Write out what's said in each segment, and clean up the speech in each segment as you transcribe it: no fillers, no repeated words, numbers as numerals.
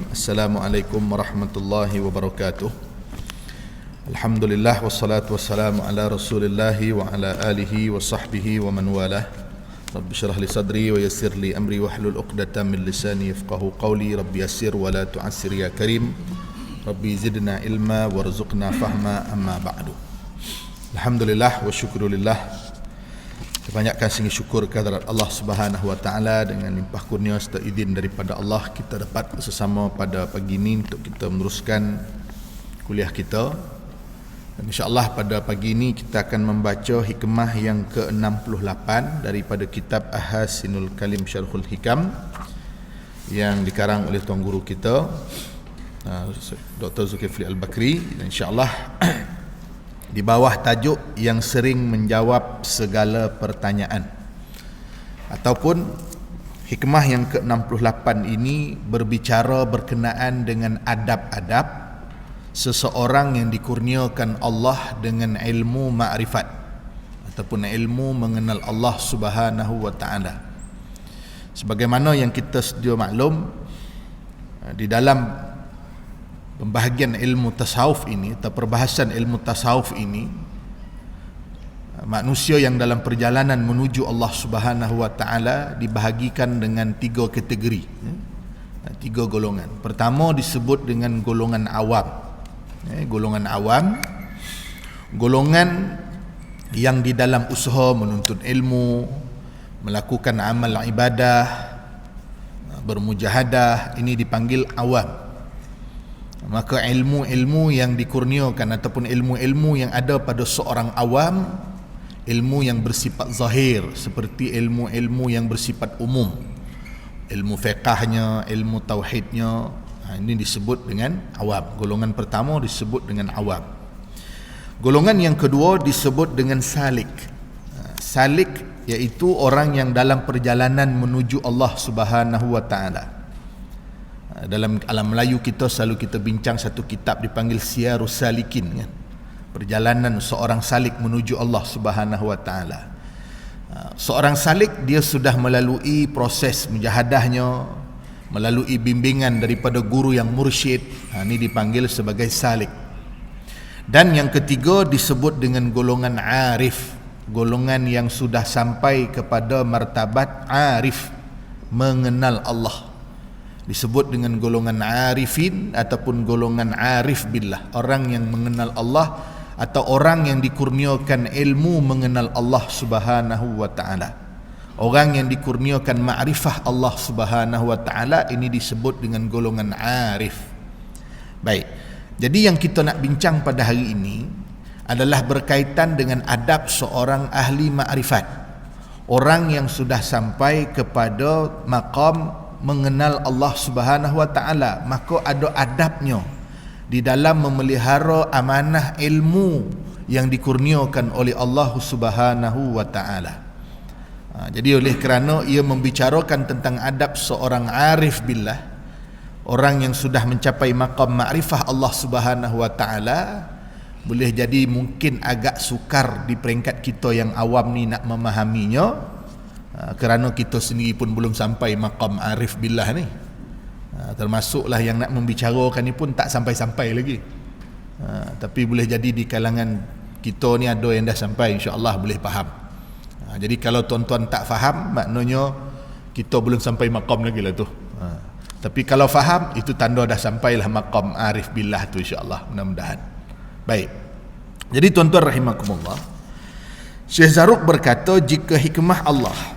Assalamualaikum warahmatullahi wabarakatuh. Alhamdulillah wassalatu wassalamu ala Rasulillahi wa ala alihi wa sahbihi wa man walah. Rabbi syrah li sadri wa yassir li amri wahlul 'uqdatam min lisani yafqahu qawli. Rabbi yassir wa la tu'assir ya karim. Rabbi zidna ilma warzuqna fahma, amma ba'du. Alhamdulillah wa syukrulillah. Banyakkan sini syukur kehadirat Allah Subhanahu wa taala, dengan limpah kurnia serta izin daripada Allah kita dapat bersama pada pagi ini untuk kita meneruskan kuliah kita. Dan insya-Allah pada pagi ini kita akan membaca hikmah yang ke-68 daripada kitab Ahhasinul Kalim Syarhul Hikam yang dikarang oleh tuan guru kita Dr. Zulkifli Al-Bakri. Insya-Allah di bawah tajuk yang sering menjawab segala pertanyaan, ataupun hikmah yang ke-68 ini berbicara berkenaan dengan adab-adab seseorang yang dikurniakan Allah dengan ilmu ma'rifat ataupun ilmu mengenal Allah Subhanahu wa taala. Sebagaimana yang kita sedia maklum, di dalam pembahagian ilmu tasawuf ini atau perbahasan ilmu tasawuf ini, manusia yang dalam perjalanan menuju Allah Subhanahu wa taala dibahagikan dengan 3 kategori, 3 golongan. Pertama disebut dengan golongan awam. Golongan awam, golongan yang di dalam usaha menuntut ilmu, melakukan amal ibadah, bermujahadah, ini dipanggil awam. Maka ilmu-ilmu yang dikurniakan ataupun ilmu-ilmu yang ada pada seorang awam, ilmu yang bersifat zahir seperti ilmu-ilmu yang bersifat umum, ilmu fiqahnya, ilmu tauhidnya, ini disebut dengan awam. Golongan pertama disebut dengan awam. Golongan yang kedua disebut dengan salik. Salik iaitu orang yang dalam perjalanan menuju Allah Subhanahu wa taala. Dalam alam Melayu kita selalu kita bincang satu kitab dipanggil Siyarus Salikin, kan? Perjalanan seorang salik menuju Allah Subhanahu wa taala. Seorang salik dia sudah melalui proses mujahadahnya, melalui bimbingan daripada guru yang mursyid. Ini dipanggil sebagai salik. Dan yang ketiga disebut dengan golongan arif, golongan yang sudah sampai kepada martabat arif, mengenal Allah. Disebut dengan golongan arifin ataupun golongan arif billah, orang yang mengenal Allah atau orang yang dikurniakan ilmu mengenal Allah Subhanahu wa taala. Orang yang dikurniakan ma'rifah Allah Subhanahu wa taala ini disebut dengan golongan arif. Baik. Jadi yang kita nak bincang pada hari ini adalah berkaitan dengan adab seorang ahli ma'rifat. Orang yang sudah sampai kepada maqam mengenal Allah Subhanahu wa taala, maka ada adabnya di dalam memelihara amanah ilmu yang dikurniakan oleh Allah Subhanahu wa taala. Jadi oleh kerana ia membicarakan tentang adab seorang arif billah, orang yang sudah mencapai maqam ma'rifah Allah Subhanahu wa taala, boleh jadi mungkin agak sukar di peringkat kita yang awam ni nak memahaminya, kerana kita sendiri pun belum sampai maqam arif billah ni. Termasuklah yang nak membicarakan ni pun tak sampai-sampai lagi. Tapi boleh jadi di kalangan kita ni ada yang dah sampai, insya-Allah boleh faham. Jadi kalau tuan-tuan tak faham, maknanya kita belum sampai maqam lagi lah tu. Tapi kalau faham, itu tanda dah sampailah maqam arif billah tu, insya-Allah, mudah-mudahan. Baik. Jadi tuan-tuan rahimakumullah, Syekh Zarruq berkata, jika hikmah Allah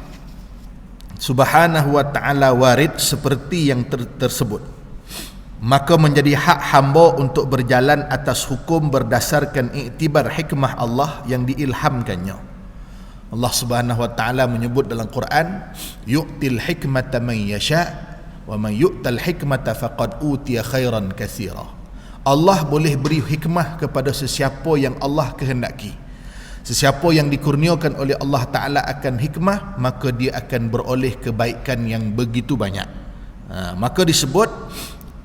Subhanahu wa ta'ala warid seperti yang tersebut, maka menjadi hak hamba untuk berjalan atas hukum berdasarkan iktibar hikmah Allah yang diilhamkannya. Allah Subhanahu wa ta'ala menyebut dalam Quran, yu'til hikmata man yasha' wa man yu'tal hikmata faqad utiya khairan katsira. Allah boleh beri hikmah kepada sesiapa yang Allah kehendaki. Sesiapa yang dikurniakan oleh Allah Ta'ala akan hikmah, maka dia akan beroleh kebaikan yang begitu banyak. Maka disebut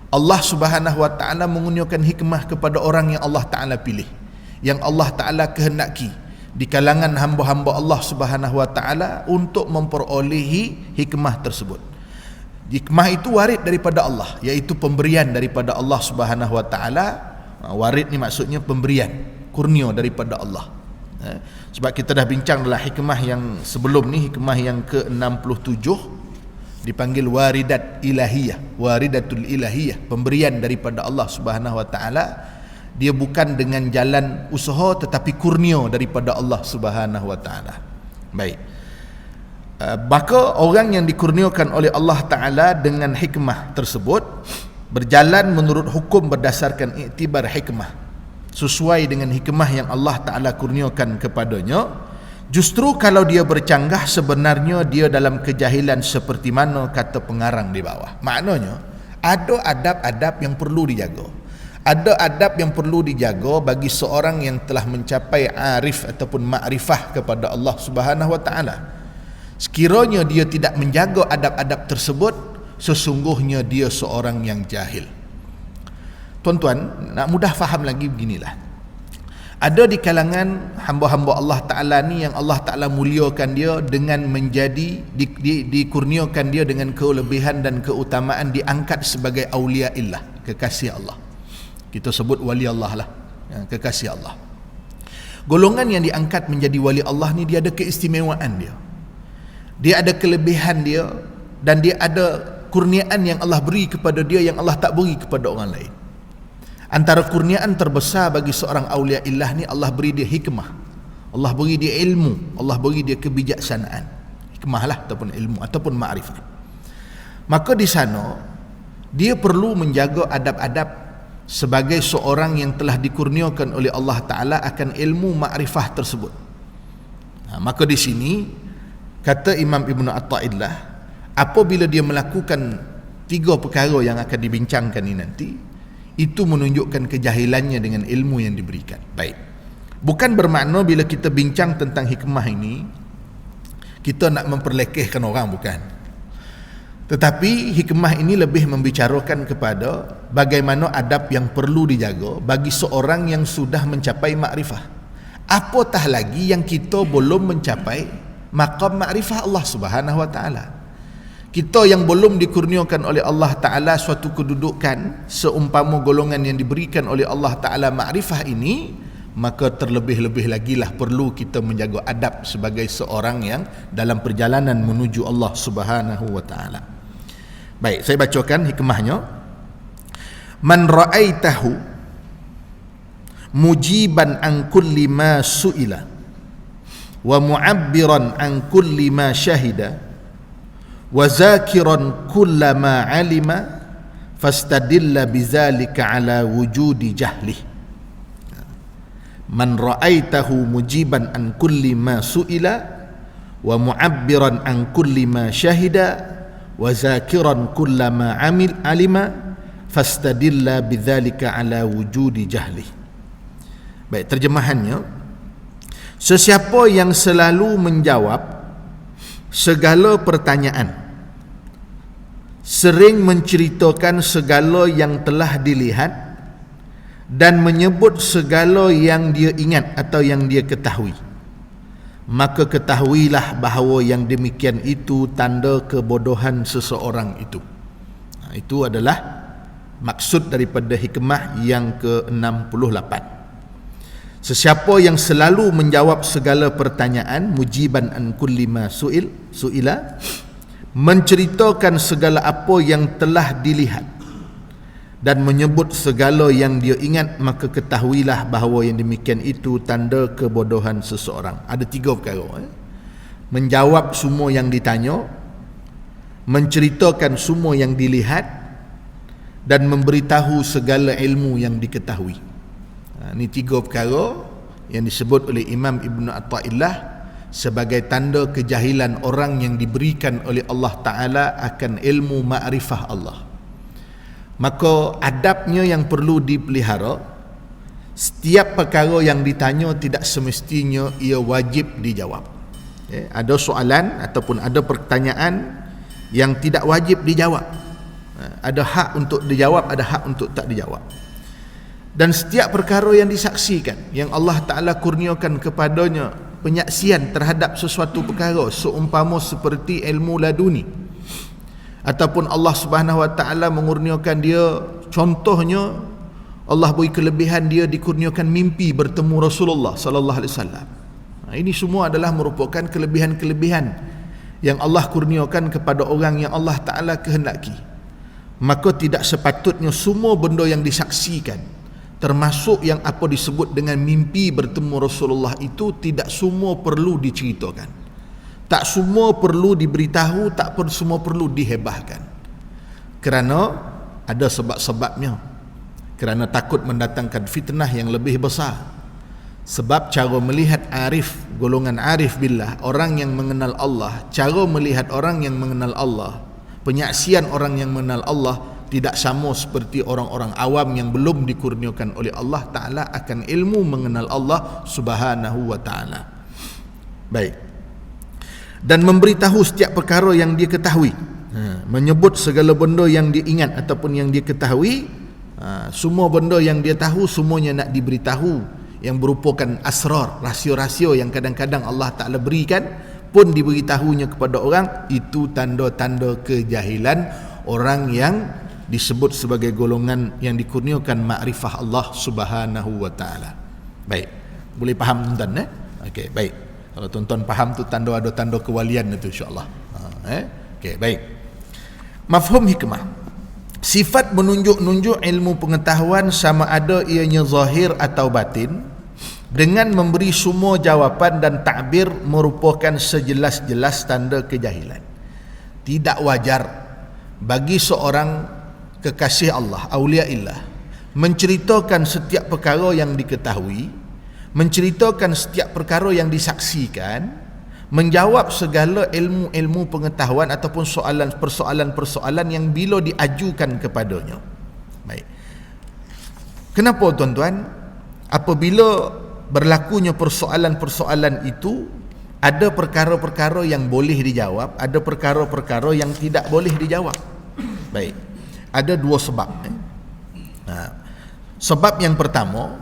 Allah Subhanahu wa Ta'ala mengurniakan hikmah kepada orang yang Allah Ta'ala pilih, yang Allah Ta'ala kehendaki di kalangan hamba-hamba Allah Subhanahu wa Ta'ala untuk memperolehi hikmah tersebut. Hikmah itu warid daripada Allah, iaitu pemberian daripada Allah Subhanahu wa taala. Warid ni maksudnya pemberian, kurnia daripada Allah. Sebab kita dah bincang dalam hikmah yang sebelum ni, hikmah yang ke-67 dipanggil waridat ilahiyah, waridatul ilahiyah, pemberian daripada Allah Subhanahu wa taala. Dia bukan dengan jalan usaha tetapi kurnia daripada Allah Subhanahu wa taala. Baik. Maka orang yang dikurniakan oleh Allah taala dengan hikmah tersebut berjalan menurut hukum berdasarkan iktibar hikmah, sesuai dengan hikmah yang Allah taala kurniakan kepadanya. Justru kalau dia bercanggah, sebenarnya dia dalam kejahilan seperti mana kata pengarang di bawah. Maknanya ada adab-adab yang perlu dijaga. Ada adab yang perlu dijaga bagi seorang yang telah mencapai arif ataupun makrifah kepada Allah Subhanahu wa taala. Sekiranya dia tidak menjaga adab-adab tersebut, sesungguhnya dia seorang yang jahil. Tuan-tuan, nak mudah faham lagi beginilah. Ada di kalangan hamba-hamba Allah Ta'ala ni yang Allah Ta'ala muliakan dia dengan menjadi dikurniakan dia dengan kelebihan dan keutamaan, diangkat sebagai awliya illah, kekasih Allah. Kita sebut wali Allah lah, kekasih Allah. Golongan yang diangkat menjadi wali Allah ni, dia ada keistimewaan dia, dia ada kelebihan dia, dan dia ada kurniaan yang Allah beri kepada dia yang Allah tak beri kepada orang lain. Antara kurniaan terbesar bagi seorang awliya illah ni, Allah beri dia hikmah, Allah beri dia ilmu, Allah beri dia kebijaksanaan. Hikmah lah ataupun ilmu ataupun ma'rifah. Maka di sana dia perlu menjaga adab-adab sebagai seorang yang telah dikurniakan oleh Allah Ta'ala akan ilmu ma'rifah tersebut. Maka di sini kata Imam Ibn Atta'illah, apabila dia melakukan 3 perkara yang akan dibincangkan ini nanti, itu menunjukkan kejahilannya dengan ilmu yang diberikan. Baik, bukan bermakna bila kita bincang tentang hikmah ini kita nak memperlekehkan orang, bukan. Tetapi hikmah ini lebih membicarakan kepada bagaimana adab yang perlu dijaga bagi seorang yang sudah mencapai makrifah. Apatah lagi yang kita belum mencapai maqam makrifah Allah Subhanahu wa taala. Kita yang belum dikurniakan oleh Allah Ta'ala suatu kedudukan seumpama golongan yang diberikan oleh Allah Ta'ala makrifah ini, maka terlebih-lebih lagi lah perlu kita menjaga adab sebagai seorang yang dalam perjalanan menuju Allah Subhanahu wa taala. Baik, saya bacakan hikmahnya. Man ra'aitahu mujiban an kulli ma su'ila wa mu'abbiran an kulli ma syahida wa zakiran kulla ma 'alima fastadilla bizalika ala wujudi jahlih. Man ra'aitahu mujiban an kulli ma su'ila wa mu'abbiran an kulli ma syahida wa zakiran kulla ma 'alima fastadilla bidzalika ala wujudi jahli. Baik, terjemahannya, sesiapa yang selalu menjawab segala pertanyaan, sering menceritakan segala yang telah dilihat dan menyebut segala yang dia ingat atau yang dia ketahui, maka ketahuilah bahawa yang demikian itu tanda kebodohan seseorang itu. Itu adalah maksud daripada hikmah yang ke-68. Sesiapa yang selalu menjawab segala pertanyaan, mujiban an kulli ma su'ila, menceritakan segala apa yang telah dilihat dan menyebut segala yang dia ingat, maka ketahuilah bahawa yang demikian itu tanda kebodohan seseorang. Ada 3 perkara. Menjawab semua yang ditanya, menceritakan semua yang dilihat, dan memberitahu segala ilmu yang diketahui. Ini 3 perkara yang disebut oleh Imam Ibn Atta'illah sebagai tanda kejahilan orang yang diberikan oleh Allah Ta'ala akan ilmu ma'rifah Allah. Maka adabnya yang perlu dipelihara, setiap perkara yang ditanya tidak semestinya ia wajib dijawab. Ada soalan ataupun ada pertanyaan yang tidak wajib dijawab. Ada hak untuk dijawab, ada hak untuk tak dijawab. Dan setiap perkara yang disaksikan, yang Allah Ta'ala kurniakan kepadanya penyaksian terhadap sesuatu perkara, seumpama seperti ilmu laduni, ataupun Allah Subhanahu Wa Taala mengurniakan dia, contohnya Allah beri kelebihan dia dikurniakan mimpi bertemu Rasulullah sallallahu alaihi wasallam. Ini semua adalah merupakan kelebihan-kelebihan yang Allah kurniakan kepada orang yang Allah Ta'ala kehendaki. Maka tidak sepatutnya semua benda yang disaksikan, termasuk yang apa disebut dengan mimpi bertemu Rasulullah itu, tidak semua perlu diceritakan, tak semua perlu diberitahu, tak semua perlu dihebahkan. Kerana ada sebab-sebabnya. Kerana takut mendatangkan fitnah yang lebih besar. Sebab cara melihat arif, golongan arif billah, orang yang mengenal Allah, cara melihat orang yang mengenal Allah, penyaksian orang yang mengenal Allah tidak sama seperti orang-orang awam yang belum dikurniakan oleh Allah Ta'ala akan ilmu mengenal Allah Subhanahu Wa Ta'ala. Baik. Dan memberitahu setiap perkara yang dia ketahui, menyebut segala benda yang dia ingat ataupun yang dia ketahui, semua benda yang dia tahu semuanya nak diberitahu, yang merupakan asrar, rahsia-rahsia yang kadang-kadang Allah Ta'ala berikan pun diberitahunya kepada orang. Itu tanda-tanda kejahilan orang yang disebut sebagai golongan yang dikurniakan makrifah Allah Subhanahu Wa Ta'ala. Baik, boleh faham tuan-tuan? Okey, baik. Kalau tuan-tuan faham tu tanda, ada tanda kewalian itu insya-Allah. Okey, baik. Mafhum hikmah. Sifat menunjuk-nunjuk ilmu pengetahuan sama ada ianya zahir atau batin, dengan memberi semua jawapan dan takbir merupakan sejelas-jelas tanda kejahilan. Tidak wajar bagi seorang kekasih Allah, auliaillah, menceritakan setiap perkara yang diketahui, menceritakan setiap perkara yang disaksikan, menjawab segala ilmu-ilmu pengetahuan ataupun persoalan-persoalan yang bila diajukan kepadanya. Baik. Kenapa tuan-tuan? Apabila berlakunya persoalan-persoalan itu, ada perkara-perkara yang boleh dijawab, ada perkara-perkara yang tidak boleh dijawab. Baik. Ada dua sebab. Sebab yang pertama,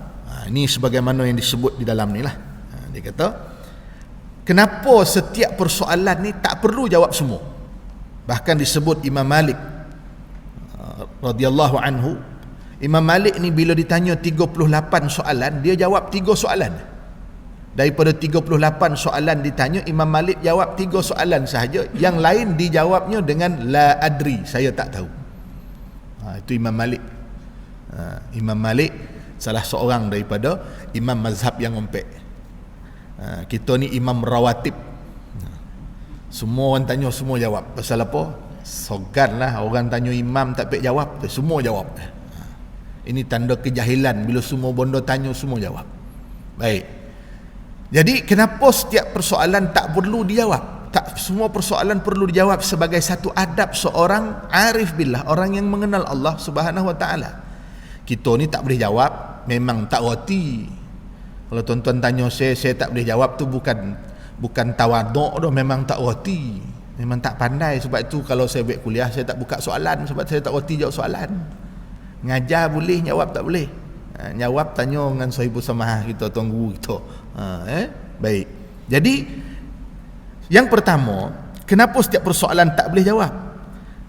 ini sebagaimana yang disebut di dalam ni lah. Dia kata, kenapa setiap persoalan ni tak perlu jawab semua? Bahkan disebut Imam Malik radhiyallahu anhu, Imam Malik ni bila ditanya 38 soalan, dia jawab 3 soalan. Daripada 38 soalan ditanya, Imam Malik jawab 3 soalan sahaja. Yang lain dijawabnya dengan la adri, saya tak tahu. Itu Imam Malik. Imam Malik salah seorang daripada imam mazhab yang ompek. Kita ni imam rawatib. Semua orang tanya, semua jawab. Pasal apa? Sogan lah orang tanya imam tak pek jawab, semua jawab. Ini tanda kejahilan bila semua benda tanya, semua jawab. Baik. Jadi kenapa setiap persoalan tak perlu dijawab? Tak semua persoalan perlu dijawab sebagai satu adab seorang arif billah, orang yang mengenal Allah Subhanahu Wa Ta'ala. Kita ni tak boleh jawab, memang tak reti. Kalau tuan-tuan tanya saya tak boleh jawab tu bukan tawaduk dah, memang tak reti, memang tak pandai. Sebab itu kalau saya buat kuliah, saya tak buka soalan, sebab saya tak reti jawab soalan. Ngajar boleh, jawab tak boleh. Jawab tanya dengan sahibul samahah kita, tuan guru kita. Baik. Jadi yang pertama, kenapa setiap persoalan tak boleh jawab?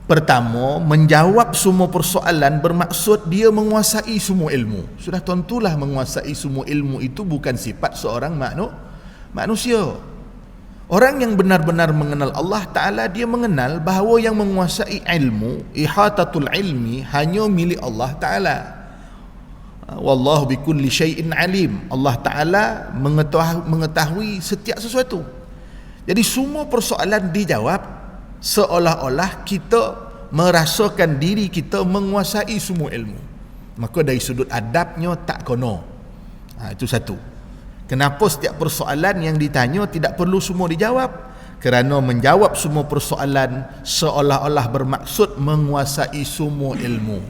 Pertama, menjawab semua persoalan bermaksud dia menguasai semua ilmu. Sudah tentulah menguasai semua ilmu itu bukan sifat seorang manusia. Orang yang benar-benar mengenal Allah Ta'ala, dia mengenal bahawa yang menguasai ilmu, ihatatul ilmi, hanya milik Allah Ta'ala. Wallahu bikulli syai'in alim. Allah Ta'ala mengetahui setiap sesuatu. Jadi semua persoalan dijawab seolah-olah kita merasakan diri kita menguasai semua ilmu. Maka dari sudut adabnya tak kono. Itu satu. Kenapa setiap persoalan yang ditanya tidak perlu semua dijawab? Kerana menjawab semua persoalan seolah-olah bermaksud menguasai semua ilmu.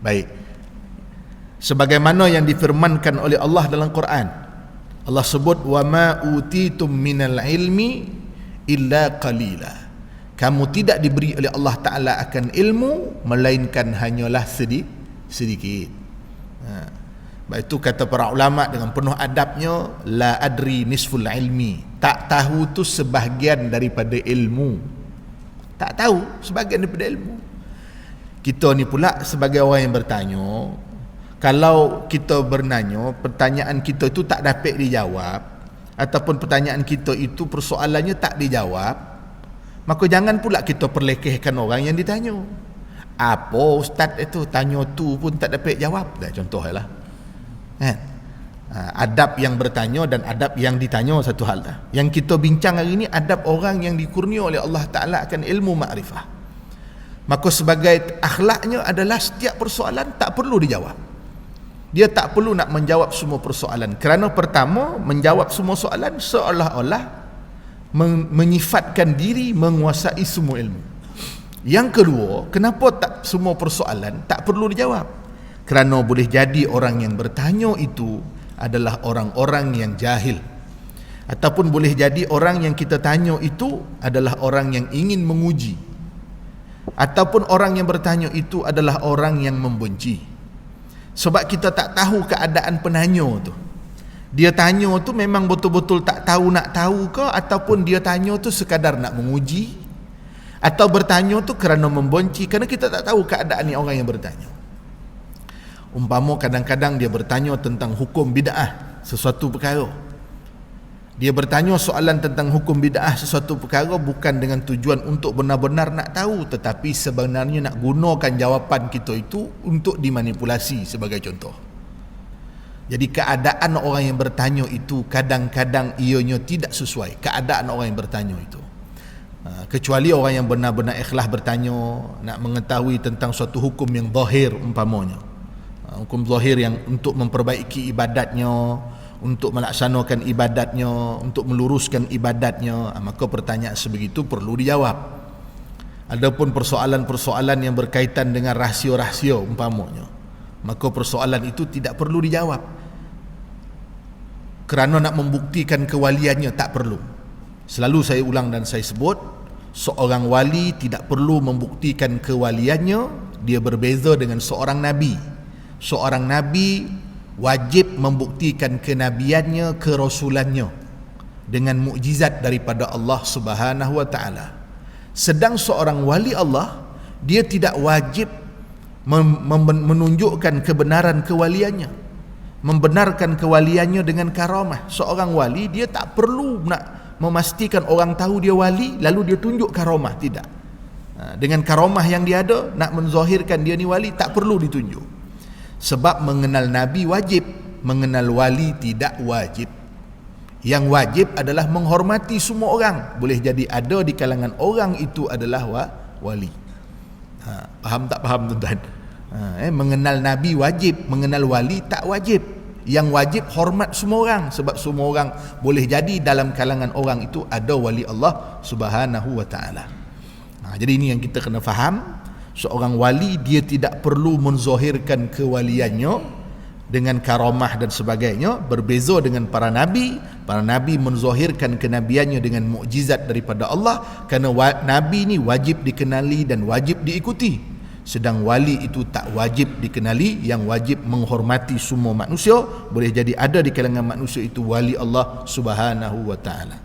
Baik. Sebagaimana yang difirmankan oleh Allah dalam Quran. Allah sebut, wa ma utitum minal ilmi illa qalila. Kamu tidak diberi oleh Allah Ta'ala akan ilmu melainkan hanyalah sedikit. Sebab itu kata para ulama dengan penuh adabnya, la adri nisful ilmi, tak tahu tu sebahagian daripada ilmu. Tak tahu, sebahagian daripada ilmu. Kita ni pula sebagai orang yang bertanya, kalau kita bernanya, pertanyaan kita itu tak dapat dijawab, ataupun pertanyaan kita itu persoalannya tak dijawab, maka jangan pula kita perlekehkan orang yang ditanya. Apa ustaz itu tanya tu pun tak dapat jawab, dah contohlah. Kan? Adab yang bertanya dan adab yang ditanya satu hal dah. Yang kita bincang hari ini adab orang yang dikurnia oleh Allah Ta'ala akan ilmu makrifah. Maka sebagai akhlaknya adalah setiap persoalan tak perlu dijawab. Dia tak perlu nak menjawab semua persoalan. Kerana pertama, menjawab semua soalan seolah-olah menyifatkan diri menguasai semua ilmu. Yang kedua, kenapa tak semua persoalan tak perlu dijawab? Kerana boleh jadi orang yang bertanya itu adalah orang-orang yang jahil, ataupun boleh jadi orang yang kita tanya itu adalah orang yang ingin menguji, ataupun orang yang bertanya itu adalah orang yang membenci. Sebab kita tak tahu keadaan penanya tu. Dia tanya tu memang betul-betul tak tahu nak tahu ke, ataupun dia tanya tu sekadar nak menguji, atau bertanya tu kerana membenci. Kerana kita tak tahu keadaan ni orang yang bertanya. Umpama kadang-kadang dia bertanya tentang hukum bid'ah sesuatu perkara. Dia bertanya soalan tentang hukum bid'ah sesuatu perkara bukan dengan tujuan untuk benar-benar nak tahu, tetapi sebenarnya nak gunakan jawapan kita itu untuk dimanipulasi sebagai contoh. Jadi keadaan orang yang bertanya itu kadang-kadang ianya tidak sesuai keadaan orang yang bertanya itu. Kecuali orang yang benar-benar ikhlas bertanya, nak mengetahui tentang suatu hukum yang zahir umpamanya. Hukum zahir yang untuk memperbaiki ibadatnya, untuk melaksanakan ibadatnya, untuk meluruskan ibadatnya, maka pertanyaan sebegitu perlu dijawab. Adapun persoalan-persoalan yang berkaitan dengan rahsia-rahsia umpamanya, maka persoalan itu tidak perlu dijawab. Kerana nak membuktikan kewaliannya tak perlu. Selalu saya ulang dan saya sebut, seorang wali tidak perlu membuktikan kewaliannya. Dia berbeza dengan seorang nabi. Seorang nabi wajib membuktikan kenabiannya, kerasulannya dengan mukjizat daripada Allah Subhanahu wa taala. Sedang seorang wali Allah, dia tidak wajib menunjukkan kebenaran kewaliannya, membenarkan kewaliannya dengan karamah. Seorang wali dia tak perlu nak memastikan orang tahu dia wali lalu dia tunjuk karamah, tidak. Dengan karamah yang dia ada, nak menzahirkan dia ni wali tak perlu ditunjuk. Sebab mengenal Nabi wajib, mengenal wali tidak wajib. Yang wajib adalah menghormati semua orang. Boleh jadi ada di kalangan orang itu adalah wali. Faham tak faham tuan-tuan? Mengenal Nabi wajib, mengenal wali tak wajib. Yang wajib hormat semua orang, sebab semua orang boleh jadi dalam kalangan orang itu ada wali Allah Subhanahu wa taala. Jadi ini yang kita kena faham. Seorang wali dia tidak perlu menzahirkan kewaliannya dengan karamah dan sebagainya. Berbeza dengan para nabi. Para nabi menzahirkan kenabiannya dengan mukjizat daripada Allah, kerana nabi ni wajib dikenali dan wajib diikuti. Sedang wali itu tak wajib dikenali. Yang wajib menghormati semua manusia. Boleh jadi ada di kalangan manusia itu wali Allah Subhanahu wa taala.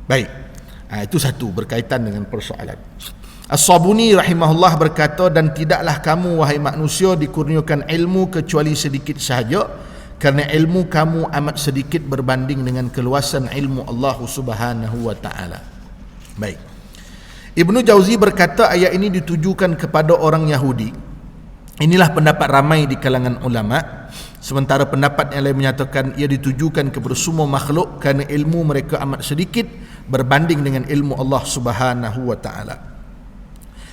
Baik, itu satu berkaitan dengan persoalan. As-Sabuni rahimahullah berkata, dan tidaklah kamu wahai manusia dikurniakan ilmu kecuali sedikit sahaja, kerana ilmu kamu amat sedikit berbanding dengan keluasan ilmu Allah Subhanahu wa taala. Baik. Ibnu Jauzi berkata ayat ini ditujukan kepada orang Yahudi. Inilah pendapat ramai di kalangan ulama. Sementara pendapat yang lain menyatakan ia ditujukan kepada semua makhluk kerana ilmu mereka amat sedikit berbanding dengan ilmu Allah Subhanahu wa taala.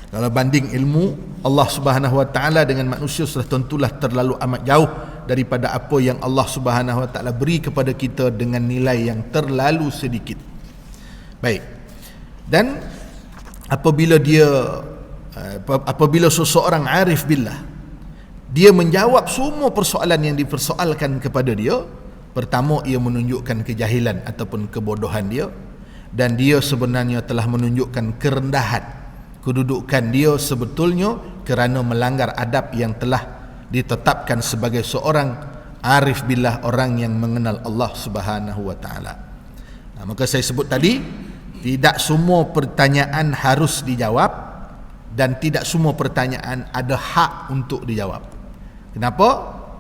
Kalau banding ilmu Allah Subhanahu wa taala dengan manusia, sudah tentulah terlalu amat jauh daripada apa yang Allah Subhanahu wa taala beri kepada kita dengan nilai yang terlalu sedikit. Baik. Dan apabila seseorang arif billah, dia menjawab semua persoalan yang dipersoalkan kepada dia, pertama ia menunjukkan kejahilan ataupun kebodohan dia, dan dia sebenarnya telah menunjukkan kerendahan kedudukan dia sebetulnya kerana melanggar adab yang telah ditetapkan sebagai seorang arif billah, orang yang mengenal Allah Subhanahu wa taala. Maka saya sebut tadi, Tidak semua pertanyaan harus dijawab dan tidak semua pertanyaan ada hak untuk dijawab. Kenapa?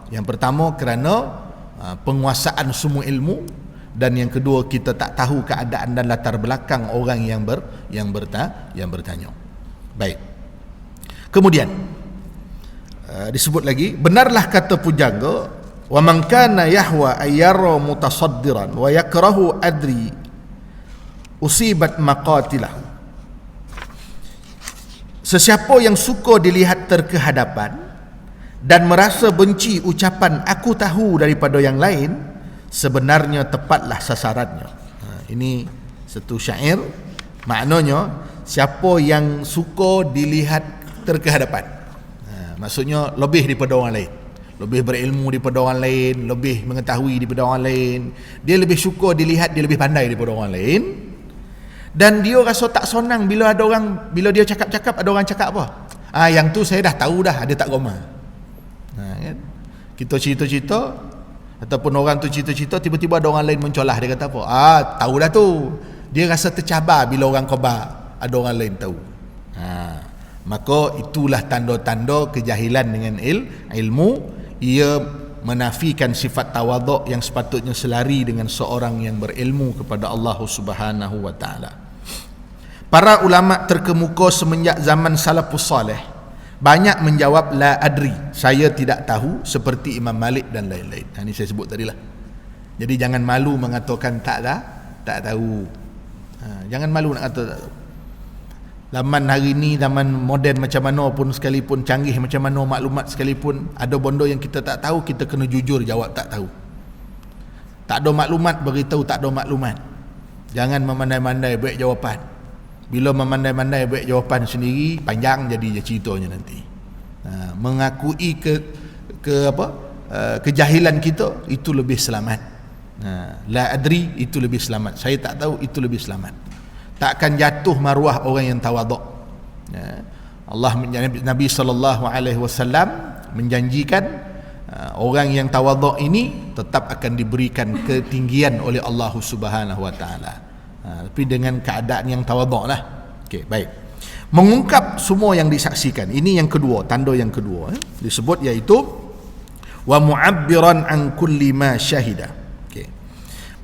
Yang pertama kerana penguasaan semua ilmu, dan yang kedua kita tak tahu keadaan dan latar belakang orang yang bertanya. Baik. Kemudian disebut lagi, benarlah kata pujangga, wa man kana yahwa ayyara mutasaddiran wa yakrahu adri usibat maqatilahu. Sesiapa yang suka dilihat terkehadapan dan merasa benci ucapan aku tahu daripada yang lain, sebenarnya tepatlah sasarannya. Ini satu syair, maknanya siapa yang suka dilihat terkehadapan, maksudnya lebih daripada orang lain, lebih berilmu daripada orang lain, lebih mengetahui daripada orang lain, dia lebih suka dilihat dia lebih pandai daripada orang lain, dan dia rasa tak senang bila dia cakap-cakap ada orang cakap apa, yang tu saya dah tahu dah, dia tak goma. Kan? Kita cerita-cerita ataupun orang tu cerita-cerita, tiba-tiba ada orang lain mencolah, dia kata apa, tahu dah tu. Dia rasa tercabar bila orang khabar ada orang lain tahu. Maka itulah tanda-tanda kejahilan dengan ilmu. Ia menafikan sifat tawaduk yang sepatutnya selari dengan seorang yang berilmu kepada Allah Subhanahu wa taala. Para ulama terkemuka semenjak zaman salafus salih banyak menjawab la adri, saya tidak tahu, seperti Imam Malik dan lain-lain. Ini saya sebut tadilah. Jadi jangan malu mengatakan tak tahu. Jangan malu nak kata tak tahu. Zaman hari ni, zaman moden macam mana pun sekalipun, canggih macam mana maklumat sekalipun, ada benda yang kita tak tahu, kita kena jujur jawab tak tahu. Tak ada maklumat, beritahu tak ada maklumat. Jangan memandai-mandai buat jawapan. Bila memandai-mandai buat jawapan sendiri, panjang jadi ceritanya nanti. Mengakui kejahilan kita, itu lebih selamat. La adri, itu lebih selamat. Saya tak tahu, itu lebih selamat. Takkan jatuh maruah orang yang tawaduk. Nabi SAW menjanjikan orang yang tawaduk ini tetap akan diberikan ketinggian oleh Allah Subhanahu wa taala. Tapi dengan keadaan yang tawaduk lah. Okey, baik. Mengungkap semua yang disaksikan. Ini yang kedua, tanda yang kedua disebut, iaitu wa mu'abbiran an kulli ma syahida. Okey.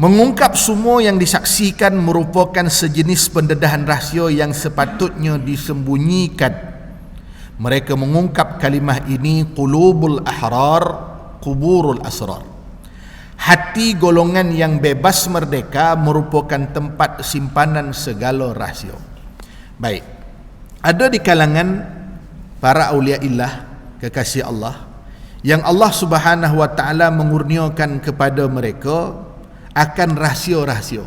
Mengungkap semua yang disaksikan merupakan sejenis pendedahan rahsia yang sepatutnya disembunyikan. Mereka mengungkap kalimah ini qulubul ahrar quburul asrar. Hati golongan yang bebas merdeka merupakan tempat simpanan segala rahsia. Baik. Ada di kalangan para auliaillah, kekasih Allah, yang Allah Subhanahu wa taala mengurniakan kepada mereka akan rahsia-rahsia.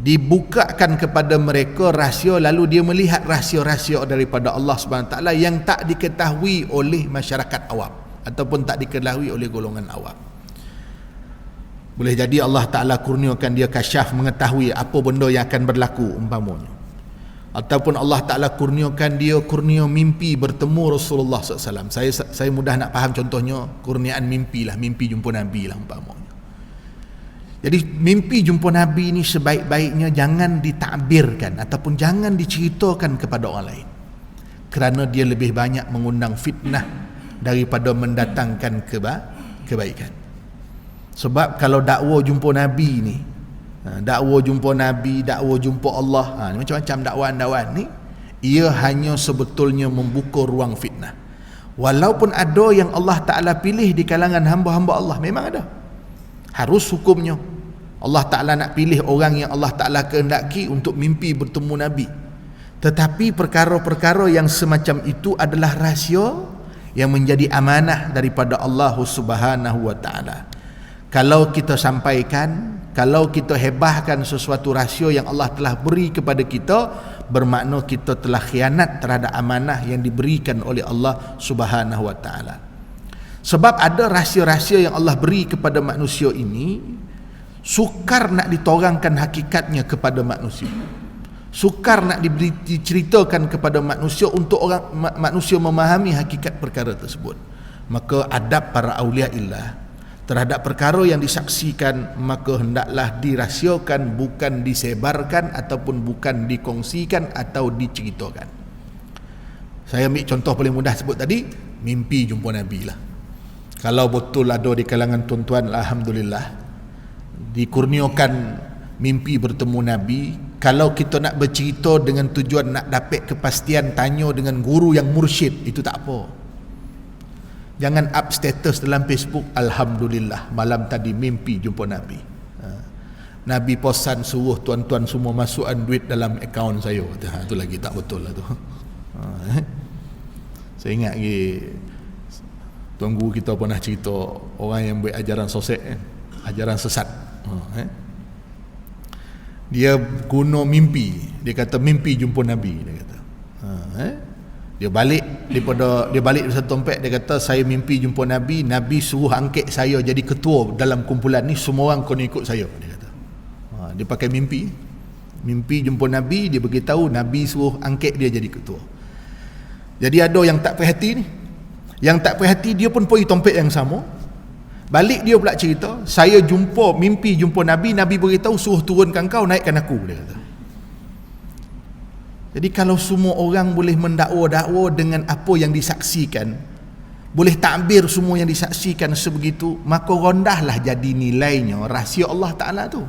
Dibukakan kepada mereka rahsia, lalu dia melihat rahsia-rahsia daripada Allah Subhanahu wa taala yang tak diketahui oleh masyarakat awam ataupun tak diketahui oleh golongan awam. Boleh jadi Allah Ta'ala kurniakan dia kasyaf, mengetahui apa benda yang akan berlaku umpamanya. Ataupun Allah Ta'ala kurniakan dia kurnia mimpi bertemu Rasulullah SAW. Saya mudah nak faham contohnya, kurniaan mimpi lah, mimpi jumpa Nabi lah umpamanya. Jadi mimpi jumpa Nabi ni sebaik-baiknya jangan ditakbirkan ataupun jangan diceritakan kepada orang lain, kerana dia lebih banyak mengundang fitnah daripada mendatangkan kebaikan. Sebab kalau dakwa jumpa Nabi ni, dakwa jumpa Nabi, dakwa jumpa Allah, macam-macam dakwaan-dakwaan ni, ia hanya sebetulnya membuka ruang fitnah. Walaupun ada yang Allah Ta'ala pilih di kalangan hamba-hamba Allah, memang ada, harus hukumnya Allah Ta'ala nak pilih orang yang Allah Ta'ala kehendaki untuk mimpi bertemu Nabi. Tetapi perkara-perkara yang semacam itu adalah rahsia yang menjadi amanah daripada Allah Subhanahu wa Ta'ala. Kalau kita sampaikan, kalau kita hebahkan sesuatu rahsia yang Allah telah beri kepada kita, bermakna kita telah khianat terhadap amanah yang diberikan oleh Allah Subhanahu wa taala. Sebab ada rahsia-rahsia yang Allah beri kepada manusia ini, sukar nak ditorangkan hakikatnya kepada manusia. Sukar nak diceritakan kepada manusia untuk manusia memahami hakikat perkara tersebut. Maka adab para aulia illah terhadap perkara yang disaksikan, maka hendaklah dirahsiakan, bukan disebarkan ataupun bukan dikongsikan atau diceritakan. Saya ambil contoh paling mudah sebut tadi, mimpi jumpa Nabi lah. Kalau betul ada di kalangan tuan-tuan, alhamdulillah, dikurniakan mimpi bertemu Nabi. Kalau kita nak bercerita dengan tujuan nak dapat kepastian, tanya dengan guru yang mursyid, itu tak apa. Jangan up status dalam Facebook, alhamdulillah malam tadi mimpi jumpa Nabi. Nabi pesan suruh tuan-tuan semua masukkan duit dalam akaun saya. Itu lagi tak betul lah tu. Saya ingat lagi tuan guru kita pernah cerita orang yang buat ajaran sosek, ajaran sesat. Dia guna mimpi. Dia kata mimpi jumpa Nabi, dia kata. Dia balik dari satu tempat, dia kata saya mimpi jumpa Nabi, Nabi suruh angkat saya jadi ketua dalam kumpulan ni, semua orang kena ikut saya, dia kata. Dia pakai mimpi jumpa Nabi, dia beritahu Nabi suruh angkat dia jadi ketua. Jadi ada yang tak perhati ni. Yang tak perhati dia pun pergi tempat yang sama. Balik dia pula cerita, saya mimpi jumpa Nabi, Nabi beritahu suruh turunkan kau, naikkan aku, dia kata. Jadi kalau semua orang boleh mendakwa-dakwa dengan apa yang disaksikan, boleh takbir semua yang disaksikan sebegitu, maka rendahlah jadi nilainya rahsia Allah Ta'ala tu.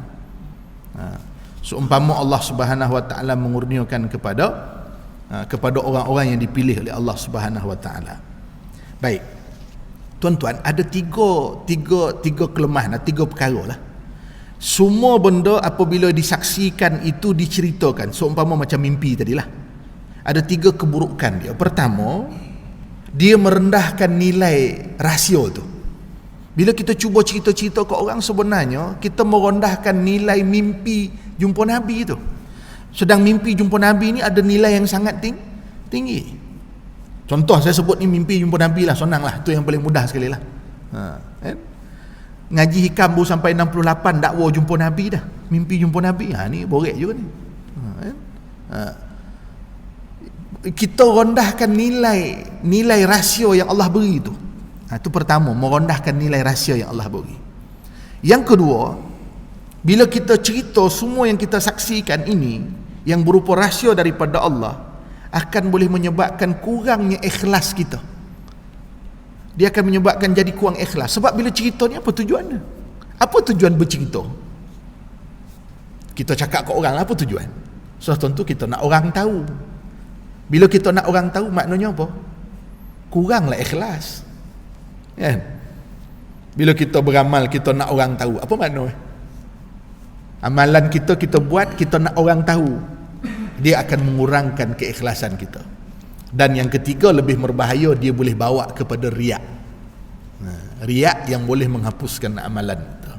Seumpama Allah Subhanahu Wa Ta'ala mengurniakan kepada orang-orang yang dipilih oleh Allah Subhanahu Wa Ta'ala. Baik, tuan-tuan, ada tiga kelemahan, tiga perkara lah. Semua benda apabila disaksikan itu diceritakan, seumpama macam mimpi tadilah, ada tiga keburukan dia. Pertama, dia merendahkan nilai rahsia tu. Bila kita cuba cerita-cerita ke orang, sebenarnya kita merendahkan nilai mimpi jumpa Nabi tu. Sedang mimpi jumpa Nabi ni ada nilai yang sangat tinggi. Contoh saya sebut ni mimpi jumpa Nabi lah, senang lah, tu yang paling mudah sekali lah. Ngaji hikam baru sampai 68 dakwa jumpa Nabi dah, mimpi jumpa Nabi. Ni borek juga ni. Kita rendahkan nilai rahsia yang Allah beri tu. Itu pertama, merendahkan nilai rahsia yang Allah beri. Yang kedua, bila kita cerita semua yang kita saksikan ini yang berupa rahsia daripada Allah, akan boleh menyebabkan kurangnya ikhlas kita. Dia akan menyebabkan jadi kurang ikhlas. Sebab bila cerita ni, apa tujuannya? Apa tujuan bercerita? Kita cakap ke orang, apa tujuan? So tentu kita nak orang tahu. Bila kita nak orang tahu, maknanya apa? Kuranglah ikhlas. Kan? Bila kita beramal, kita nak orang tahu, apa makna? Amalan kita buat, kita nak orang tahu. Dia akan mengurangkan keikhlasan kita. Dan yang ketiga, lebih berbahaya, dia boleh bawa kepada riak. Riak yang boleh menghapuskan amalan kita.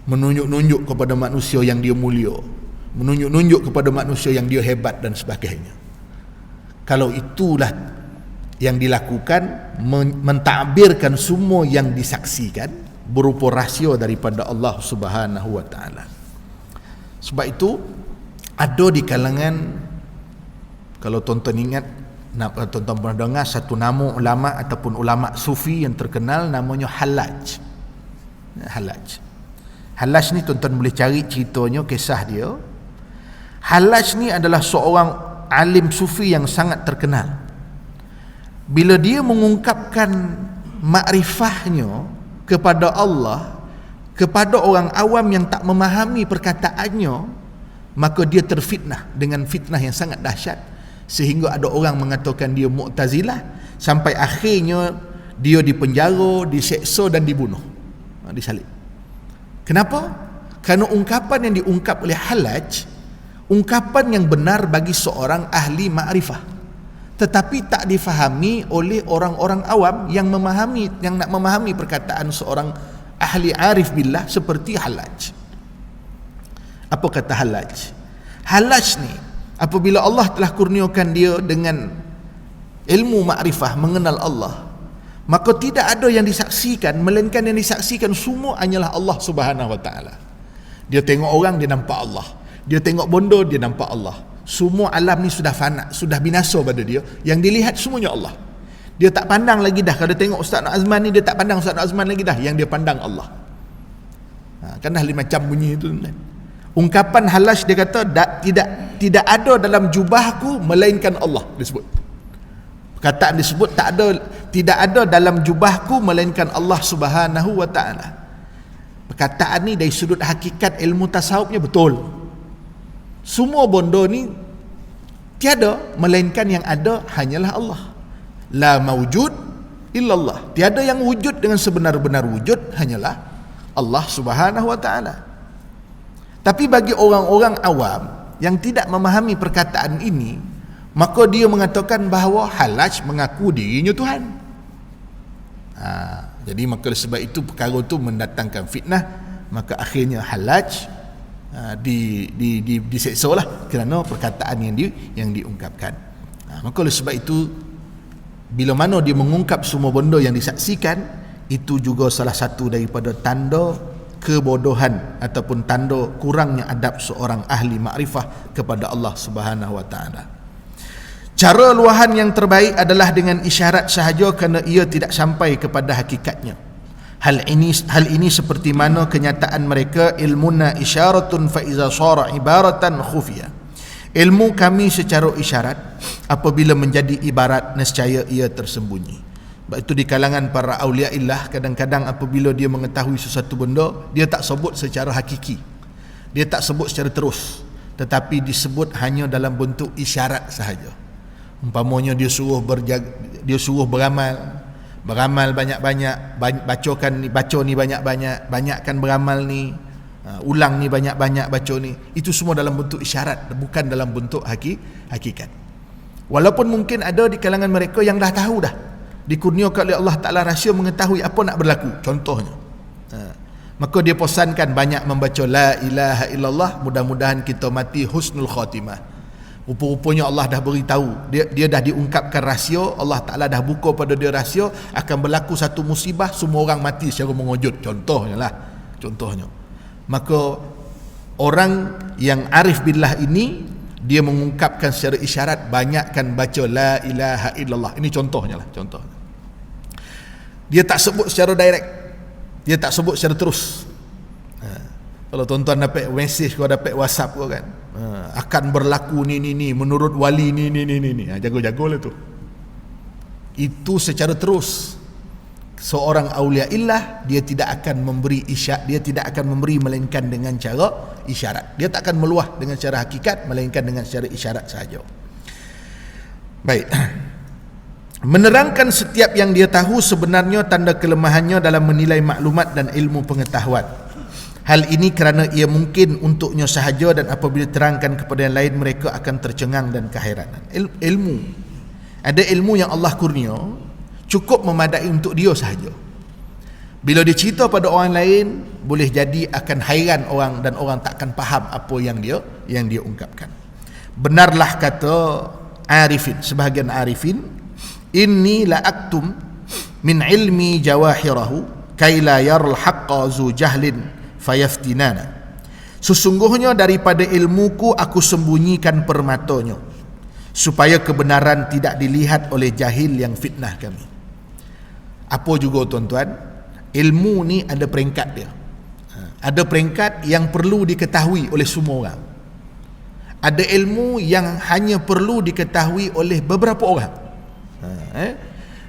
Menunjuk-nunjuk kepada manusia yang dia mulia, menunjuk-nunjuk kepada manusia yang dia hebat dan sebagainya. Kalau itulah yang dilakukan, mentakbirkan semua yang disaksikan berupa rahsia daripada Allah Subhanahu Wa Ta'ala. Sebab itu ada di kalangan, kalau tuan-tuan ingat, tuan-tuan pernah dengar satu nama ulama ataupun ulama sufi yang terkenal, namanya Hallaj. Hallaj ni tuan-tuan boleh cari ceritanya, kisah dia. Hallaj ni adalah seorang alim sufi yang sangat terkenal. Bila dia mengungkapkan makrifahnya kepada Allah kepada orang awam yang tak memahami perkataannya, maka dia terfitnah dengan fitnah yang sangat dahsyat, sehingga ada orang mengatakan dia Mu'tazilah, sampai akhirnya dia dipenjara, diseksa dan dibunuh, disalib. Kenapa? Kerana ungkapan yang diungkap oleh Hallaj, ungkapan yang benar bagi seorang ahli makrifah, tetapi tak difahami oleh orang-orang awam yang nak memahami perkataan seorang ahli arif billah seperti Hallaj. Apa kata Hallaj? Hallaj ni, apabila Allah telah kurniakan dia dengan ilmu makrifah, mengenal Allah, maka tidak ada yang disaksikan, melainkan yang disaksikan semua hanyalah Allah Subhanahu Wa Ta'ala. Dia tengok orang, dia nampak Allah. Dia tengok benda, dia nampak Allah. Semua alam ni sudah fana, sudah binasa pada dia. Yang dilihat semuanya Allah. Dia tak pandang lagi dah. Kalau dia tengok Ustaz Nur Azman ni, dia tak pandang Ustaz Nur Azman lagi dah. Yang dia pandang Allah. Kan dah macam bunyi itu. Ungkapan Hallaj dia kata, tidak ada dalam jubahku melainkan Allah, disebut. Perkataan disebut tidak ada dalam jubahku melainkan Allah Subhanahu wa ta'ala. Perkataan ni dari sudut hakikat ilmu tasawufnya betul. Semua bondo ni tiada, melainkan yang ada hanyalah Allah. La mawjud illallah. Tiada yang wujud dengan sebenar-benar wujud, hanyalah Allah Subhanahu wa ta'ala. Tapi bagi orang-orang awam yang tidak memahami perkataan ini, maka dia mengatakan bahawa Hallaj mengaku dirinya Tuhan. Jadi maka sebab itu perkara itu mendatangkan fitnah. Maka akhirnya Hallaj diseksa lah kerana perkataan yang diungkapkan. Maka oleh sebab itu, bila mana dia mengungkap semua benda yang disaksikan, itu juga salah satu daripada tanda kebodohan ataupun tanda kurangnya adab seorang ahli makrifah kepada Allah Subhanahu wa ta'ala. Cara luahan yang terbaik adalah dengan isyarat sahaja, kerana ia tidak sampai kepada hakikatnya. Hal ini seperti mana kenyataan mereka, ilmuna isyaratun fa iza shara ibaratan khufiya. Ilmu kami secara isyarat, apabila menjadi ibarat, nescaya ia tersembunyi. Sebab itu di kalangan para awliyaillah, kadang-kadang apabila dia mengetahui sesuatu benda, dia tak sebut secara hakiki, dia tak sebut secara terus, tetapi disebut hanya dalam bentuk isyarat sahaja. Umpamanya dia suruh beramal banyak-banyak, baca ni banyak-banyak, banyakkan beramal ni, ulang ni banyak-banyak, baca ni. Itu semua dalam bentuk isyarat, bukan dalam bentuk hakikat. Walaupun mungkin ada di kalangan mereka yang dah tahu dah, dikurniakan oleh Allah Ta'ala rahsia mengetahui apa nak berlaku, contohnya, maka dia pesankan banyak membaca la ilaha illallah, mudah-mudahan kita mati husnul khatimah. Rupa-rupanya Allah dah beritahu, dia dah diungkapkan rahsia, Allah Ta'ala dah buka pada dia rahsia, akan berlaku satu musibah, semua orang mati secara mengejut, contohnya. Maka orang yang arif billah ini, dia mengungkapkan secara isyarat, banyakkan baca la ilaha illallah. Ini contohnya. Dia tak sebut secara direct, dia tak sebut secara terus. Kalau tuan-tuan dapat message, kau dapat WhatsApp kau kan, akan berlaku ni menurut wali ni, jago-jago lah tu. Itu secara terus. Seorang aulia illah, dia tidak akan memberi isyarat, dia tidak akan memberi melainkan dengan cara isyarat. Dia tak akan meluah dengan cara hakikat, melainkan dengan secara isyarat sahaja. Baik. Menerangkan setiap yang dia tahu sebenarnya tanda kelemahannya dalam menilai maklumat dan ilmu pengetahuan. Hal ini kerana ia mungkin untuknya sahaja, dan apabila terangkan kepada yang lain, mereka akan tercengang dan keheranan. Ilmu, ada ilmu yang Allah kurnia, cukup memadai untuk dia sahaja. Bila dia cerita pada orang lain, boleh jadi akan hairan orang, dan orang tak akan faham apa yang dia ungkapkan. Benarlah kata arifin, sebahagian arifin, inni la aktum min ilmi jawahirahu kaila yarul haqqa zu jahlin fayaftinana. Sesungguhnya daripada ilmuku aku sembunyikan permatanya, supaya kebenaran tidak dilihat oleh jahil yang fitnah kami. Apa juga tuan-tuan, ilmu ni ada peringkat dia. Ada peringkat yang perlu diketahui oleh semua orang. Ada ilmu yang hanya perlu diketahui oleh beberapa orang.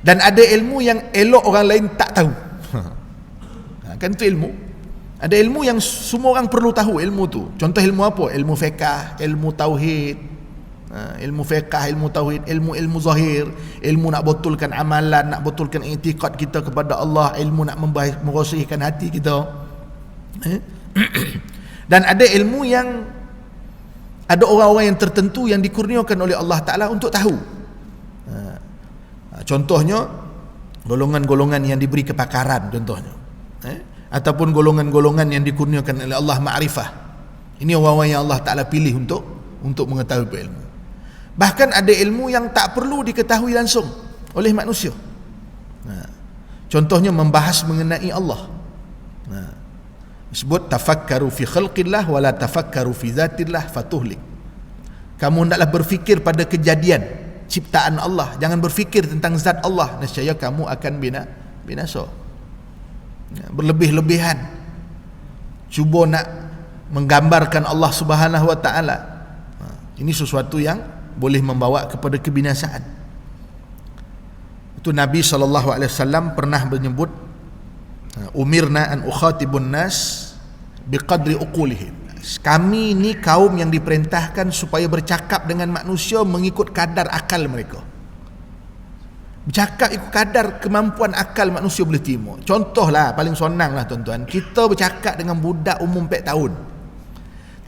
Dan ada ilmu yang elok orang lain tak tahu. Kan tu ilmu. Ada ilmu yang semua orang perlu tahu ilmu tu. Contoh ilmu apa? Ilmu fiqh, ilmu tauhid, ilmu fiqh, ilmu tauhid, ilmu zahir, ilmu nak betulkan amalan, nak betulkan i'tiqad kita kepada Allah, ilmu nak merosihkan hati kita. Dan ada ilmu yang ada orang-orang yang tertentu yang dikurniakan oleh Allah Ta'ala untuk tahu. Contohnya golongan-golongan yang diberi kepakaran, contohnya, ataupun golongan-golongan yang dikurniakan oleh Allah ma'rifah. Ini orang-orang yang Allah Ta'ala pilih untuk mengetahui ilmu. Bahkan ada ilmu yang tak perlu diketahui langsung oleh manusia. Contohnya membahas mengenai Allah. Disebut tafakkaru fi khalqillah wa la tafakkaru fi zatillah fatuhlik. Kamu hendaklah berfikir pada kejadian ciptaan Allah, jangan berfikir tentang zat Allah, nescaya kamu akan binasa. Berlebih-lebihan cuba nak menggambarkan Allah Subhanahu wa taala, ini sesuatu yang boleh membawa kepada kebinasaan. Itu Nabi SAW pernah menyebut, umirna an ukhatibun nas biqadri uqulihim. Kami ni kaum yang diperintahkan supaya bercakap dengan manusia mengikut kadar akal mereka. Bercakap ikut kadar kemampuan akal manusia boleh terima. Contohlah, paling senang lah tuan-tuan, kita bercakap dengan budak umur 4 tahun.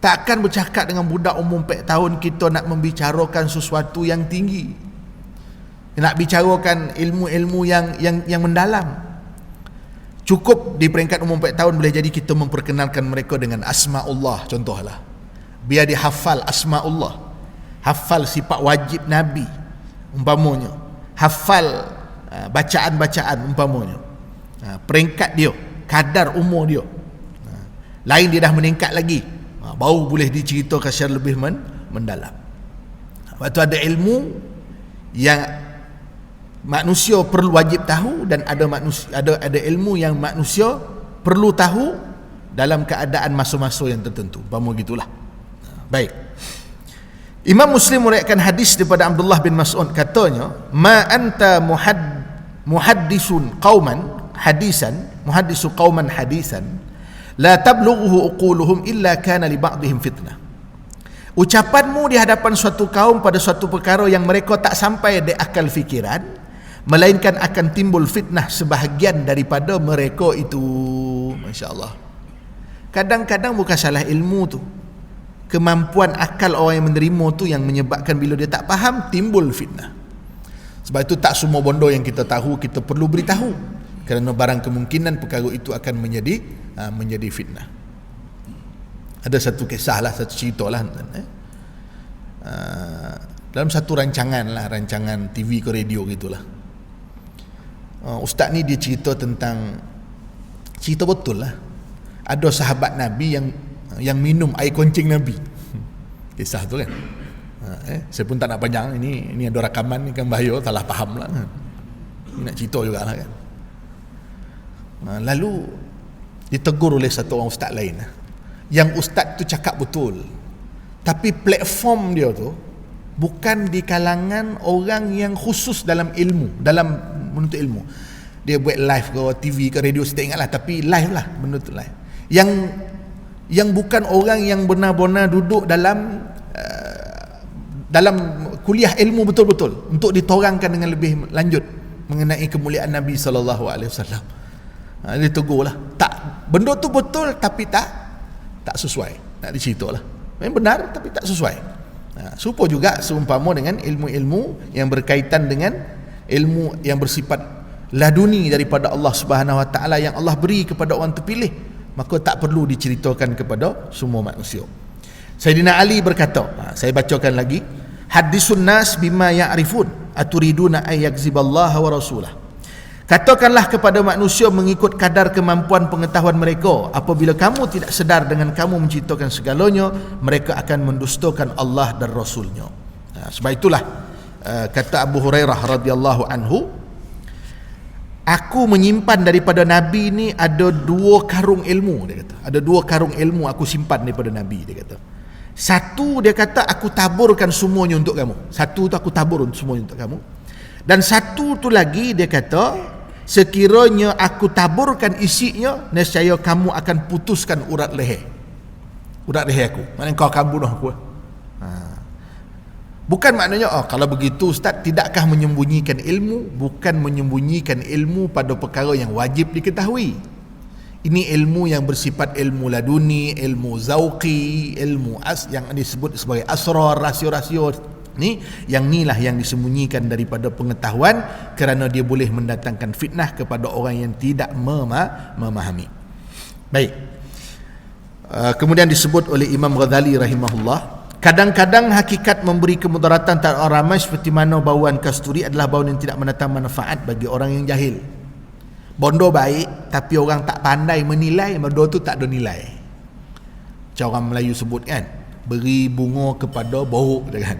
Takkan bercakap dengan budak umur 4 tahun kita nak membicarakan sesuatu yang tinggi, nak bicarakan ilmu-ilmu yang mendalam. Cukup di peringkat umur 4 tahun boleh jadi kita memperkenalkan mereka dengan asma'ullah, contohlah. Biar dia hafal asma'ullah, hafal sifat wajib Nabi umpamanya, hafal bacaan-bacaan umpamanya. Peringkat dia, kadar umur dia. Lain dia dah meningkat lagi, baru boleh diceritakan secara lebih mendalam. Lepas tu ada ilmu yang manusia perlu wajib tahu, dan ada ilmu yang manusia perlu tahu dalam keadaan masa-masa yang tertentu. Umpama gitulah. Baik. Imam Muslim meriwayatkan hadis daripada Abdullah bin Mas'ud, katanya, ma anta muhaddisun qauman hadisan, muhaddisu qauman hadisan la tablughu uquluhum illa kana li ba'dihim fitnah. Ucapanmu di hadapan suatu kaum pada suatu perkara yang mereka tak sampai di akal fikiran, melainkan akan timbul fitnah sebahagian daripada mereka itu. Masya Allah. Kadang-kadang bukan salah ilmu tu, kemampuan akal orang yang menerima tu yang menyebabkan bila dia tak faham timbul fitnah. Sebab itu tak semua benda yang kita tahu kita perlu beritahu, kerana barang kemungkinan perkara itu akan menjadi fitnah. Ada satu kisah lah, satu cerita lah, dalam satu rancangan TV ke radio gitulah. Ustaz ni dia cerita betul lah, ada sahabat Nabi yang minum air kencing Nabi. Kisah tu kan. Saya pun tak nak panjang, ini ada rakaman ni kan, bahaya salah faham lah. Ini nak cerita jugalah kan. Lalu ditegur oleh satu orang ustaz lain, yang ustaz tu cakap betul, tapi platform dia tu bukan di kalangan orang yang khusus dalam ilmu, dalam menuntut ilmu. Dia buat live ke TV ke radio, saya tak ingat lah, tapi live lah, menuntut live. Yang bukan orang yang benar-benar duduk dalam kuliah ilmu betul-betul untuk ditorangkan dengan lebih lanjut mengenai kemuliaan Nabi SAW. Dia tegur lah, tak, benda tu betul tapi tak sesuai, nak diceritalah. Memang benar tapi tak sesuai. Serupa juga seumpama dengan ilmu-ilmu yang berkaitan dengan ilmu yang bersifat laduni daripada Allah Subhanahu Wa Taala yang Allah beri kepada orang terpilih, maka tak perlu diceritakan kepada semua manusia. Sayyidina Ali berkata, saya bacakan lagi, hadisun nas bima ya'rifun aturiduna ay yakziballaha wa rasulah. Katakanlah kepada manusia mengikut kadar kemampuan pengetahuan mereka. Apabila kamu tidak sedar dengan kamu menceritakan segalanya, mereka akan mendustakan Allah dan Rasulnya. Sebab itulah kata Abu Hurairah radhiyallahu anhu, aku menyimpan daripada Nabi ni ada 2 karung ilmu, dia kata. Ada 2 karung ilmu aku simpan daripada Nabi, dia kata. Satu, dia kata, aku taburkan semuanya untuk kamu. Satu tu aku tabur semuanya untuk kamu. Dan satu tu lagi, dia kata, sekiranya aku taburkan isinya, nescaya kamu akan putuskan urat leher aku. Maknanya kau akan bunuh aku. Bukan maknanya, kalau begitu Ustaz, tidakkah menyembunyikan ilmu? Bukan menyembunyikan ilmu pada perkara yang wajib diketahui. Ini ilmu yang bersifat ilmu laduni, ilmu zauqi, ilmu yang disebut sebagai asrar, rasio-rasio ni, yang inilah yang disembunyikan daripada pengetahuan, kerana dia boleh mendatangkan fitnah kepada orang yang tidak memahami. Baik. Kemudian disebut oleh Imam Ghazali rahimahullah, kadang-kadang hakikat memberi kemudaratan terhadap orang ramai seperti mana bauan kasturi adalah bau yang tidak mendatang manfaat bagi orang yang jahil. Bondo baik tapi orang tak pandai menilai, bondo tu tak ada nilai. Macam orang Melayu sebut kan, beri bunga kepada borok dia kan.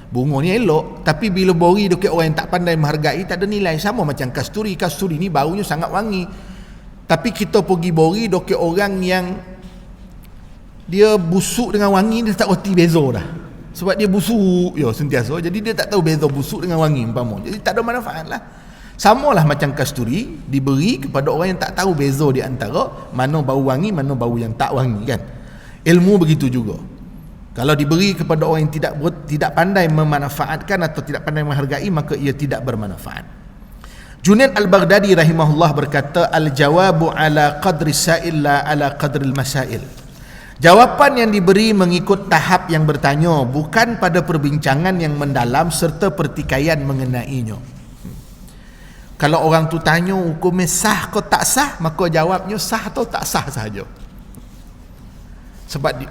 Bunga ni elok, tapi bila bori dekat orang yang tak pandai menghargai, tak ada nilai. Sama macam kasturi. Kasturi ni baunya sangat wangi, tapi kita pergi bori dekat orang yang dia busuk dengan wangi, dia tak reti beza dah. Sebab dia busuk sentiasa, jadi dia tak tahu beza busuk dengan wangi umpama. Jadi tak ada manfaat lah. Samalah macam kasturi diberi kepada orang yang tak tahu beza di antara mana bau wangi, mana bau yang tak wangi, kan. Ilmu begitu juga. Kalau diberi kepada orang yang tidak pandai memanfaatkan atau tidak pandai menghargai, maka ia tidak bermanfaat. Junaid Al-Baghdadi rahimahullah berkata, al-jawabu ala qadri sa'il la ala qadri al-masail. Jawapan yang diberi mengikut tahap yang bertanya, bukan pada perbincangan yang mendalam serta pertikaian mengenainya. Kalau orang tu tanya hukumnya sah atau tak sah, maka jawabnya sah atau tak sah sahaja. Sebab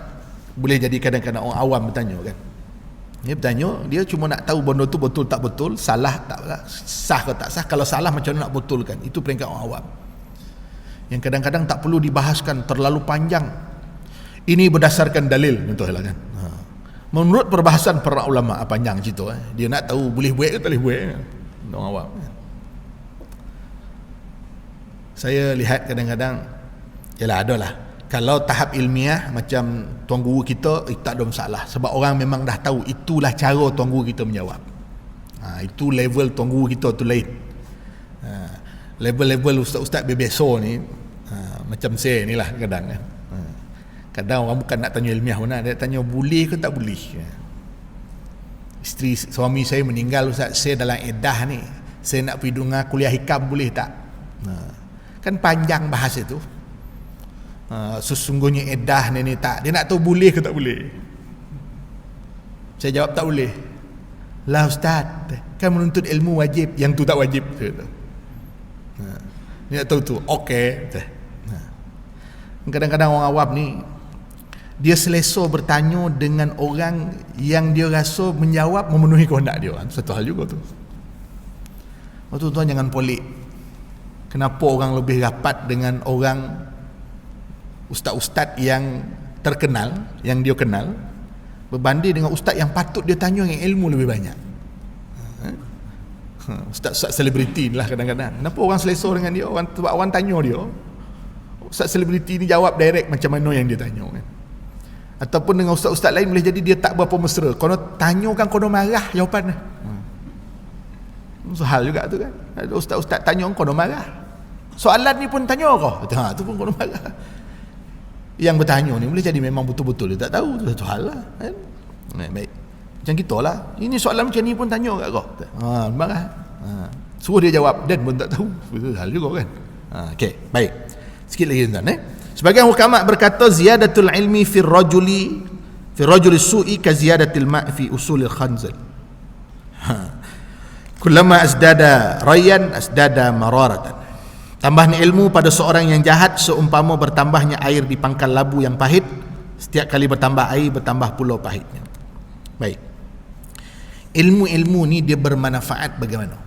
boleh jadi kadang-kadang orang awam bertanya, kan. Dia bertanya, dia cuma nak tahu benda tu betul tak betul, salah tak sah ke tak sah. Kalau salah macam mana nak betulkan. Itu peringkat orang awam yang kadang-kadang tak perlu dibahaskan terlalu panjang. Ini berdasarkan dalil, contohlah, kan. Menurut perbahasan para ulama, panjang cerita. Dia nak tahu boleh buat ke tak boleh buat, kan. Orang awam, kan. Saya lihat kadang-kadang, yalah, adalah kalau tahap ilmiah macam tuan guru kita, tak ada masalah. Sebab orang memang dah tahu itulah cara tuan guru kita menjawab. Itu level tuan guru kita tu lain. Level-level ustaz-ustaz bebeso ni, macam saya ni lah kadang, kan. Kadang orang bukan nak tanya ilmiah pun, dia tanya boleh ke tak boleh. Suami saya meninggal, ustaz, saya dalam edah ni, saya nak pergi dengar kuliah hikam, boleh tak? Kan panjang bahasa tu. Sesungguhnya edah ni tak, dia nak tahu boleh ke tak boleh. Saya jawab tak boleh. Lah ustaz, kan menuntut ilmu wajib, yang tu tak wajib. Dia nak tahu tu. Okey. Kadang-kadang orang awam ni, dia selesa bertanya dengan orang yang dia rasa menjawab memenuhi kehendak dia. Satu hal juga tu. Tuan-tuan jangan pelik. Kenapa orang lebih rapat dengan orang ustaz-ustaz yang terkenal, yang dia kenal, berbanding dengan ustaz yang patut dia tanya yang ilmu lebih banyak. Ustaz-ustaz selebriti ni lah kadang-kadang. Kenapa orang selesa dengan dia? Sebab orang tanya dia. Ustaz selebriti ni jawab direct macam mana yang dia tanya, kan. Ataupun dengan ustaz-ustaz lain boleh jadi dia tak berapa mesra. Kalau tanya kan kau marah jawapan. Soal juga tu, kan. Ada ustaz-ustaz tanya kau marah. Soalan ni pun tanya kau. Tu pun kau marah. Yang bertanya ni boleh jadi memang betul-betul dia tak tahu. Tu satu hal lah, kan. Baik. Macam kita lah. Ini soalan macam ni pun tanya kat kau. Marah. Suruh dia jawab dan pun tak tahu. Itu hal juga, kan. Okey, baik. Sikit lagi, tuan. Sebagian ulama berkata ziyadatul ilmi fi rajuli su'i ka ziyadatil ma' fi usulil khanzal. Kullama asdada rayyan asdada mararatan. Tambahnya ilmu pada seorang yang jahat seumpama bertambahnya air di pangkal labu yang pahit. Setiap kali bertambah air, bertambah pula pahitnya. Baik. Ilmu-ilmu ni dia bermanfaat bagaimana?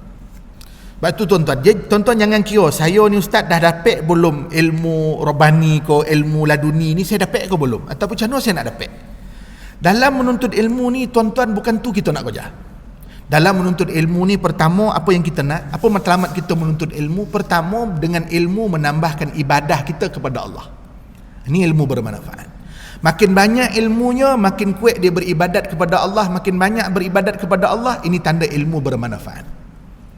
Sebab tu tuan-tuan jangan kira saya ni ustaz dah dapat belum ilmu robani ke ilmu laduni ni, saya dapat ke belum, ataupun macam mana saya nak dapat. Dalam menuntut ilmu ni tuan-tuan, bukan tu kita nak kerja. Dalam menuntut ilmu ni, pertama apa yang kita nak, apa matlamat kita menuntut ilmu? Pertama, dengan ilmu menambahkan ibadah kita kepada Allah. Ini ilmu bermanfaat. Makin banyak ilmunya, makin kuat dia beribadat kepada Allah. Makin banyak beribadat kepada Allah, ini tanda ilmu bermanfaat.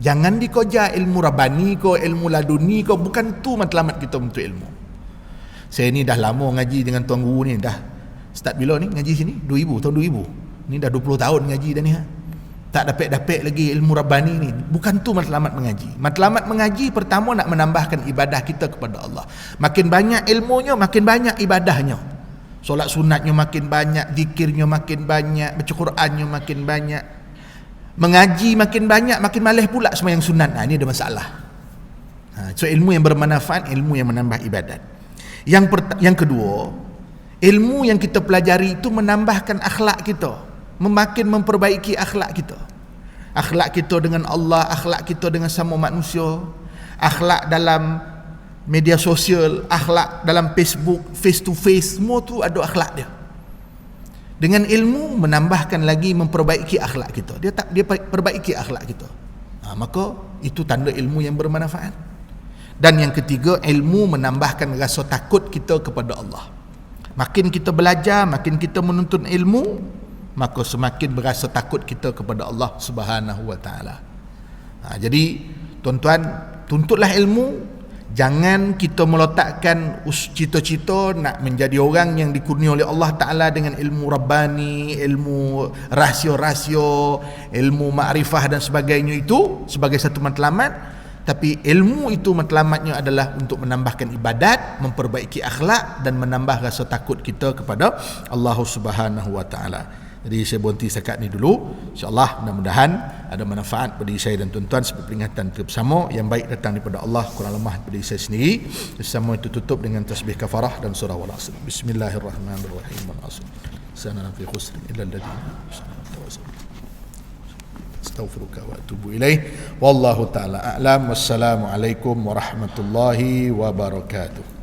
Jangan dikoja ilmu rabani ko, ilmu laduni ko, bukan tu matlamat kita untuk ilmu. Saya ni dah lama ngaji dengan tuan guru ni, dah start bila ni ngaji sini? 2000, tahun 2000. Ni dah 20 tahun ngaji dah ni. Tak dapat lagi ilmu rabbani ni. Bukan tu matlamat mengaji. Matlamat mengaji pertama nak menambahkan ibadah kita kepada Allah. Makin banyak ilmunya, makin banyak ibadahnya. Solat sunatnya makin banyak, zikirnya makin banyak, baca Qurannya makin banyak. Mengaji makin banyak, makin malas pula sembahyang sunat. Ini ada masalah. So ilmu yang bermanfaat, ilmu yang menambah ibadat. Yang kedua, ilmu yang kita pelajari itu menambahkan akhlak kita. Makin memperbaiki akhlak kita. Akhlak kita dengan Allah, akhlak kita dengan sama manusia, akhlak dalam media sosial, akhlak dalam Facebook, face to face, semua tu ada akhlak dia. Dengan ilmu menambahkan lagi, memperbaiki akhlak kita. Dia perbaiki akhlak kita. Maka itu tanda ilmu yang bermanfaat. Dan yang ketiga, ilmu menambahkan rasa takut kita kepada Allah. Makin kita belajar, makin kita menuntut ilmu, maka semakin berasa takut kita kepada Allah Subhanahu wa taala. Jadi tuan-tuan, tuntutlah ilmu. Jangan kita meletakkan cita-cita nak menjadi orang yang dikurnia oleh Allah Ta'ala dengan ilmu Rabbani, ilmu rahsia-rahsia, ilmu ma'rifah dan sebagainya itu sebagai satu matlamat. Tapi ilmu itu matlamatnya adalah untuk menambahkan ibadat, memperbaiki akhlak dan menambah rasa takut kita kepada Allah Subhanahu wa taala. Jadi saya berhenti setakat ni dulu. InsyaAllah mudah-mudahan ada manfaat bagi saya dan tuan-tuan sebagai peringatan kita bersama. Yang baik datang daripada Allah, kurang lemah daripada saya sendiri. Semua itu tutup dengan tasbih kafarah dan surah wal asr. Bismillahirrahmanirrahim. Wal asr. Sana fi khusr illa alladhina astaghfiruka wa atubu ilaih. Wallahu taala a'lam. Wassalamu alaikum warahmatullahi wabarakatuh.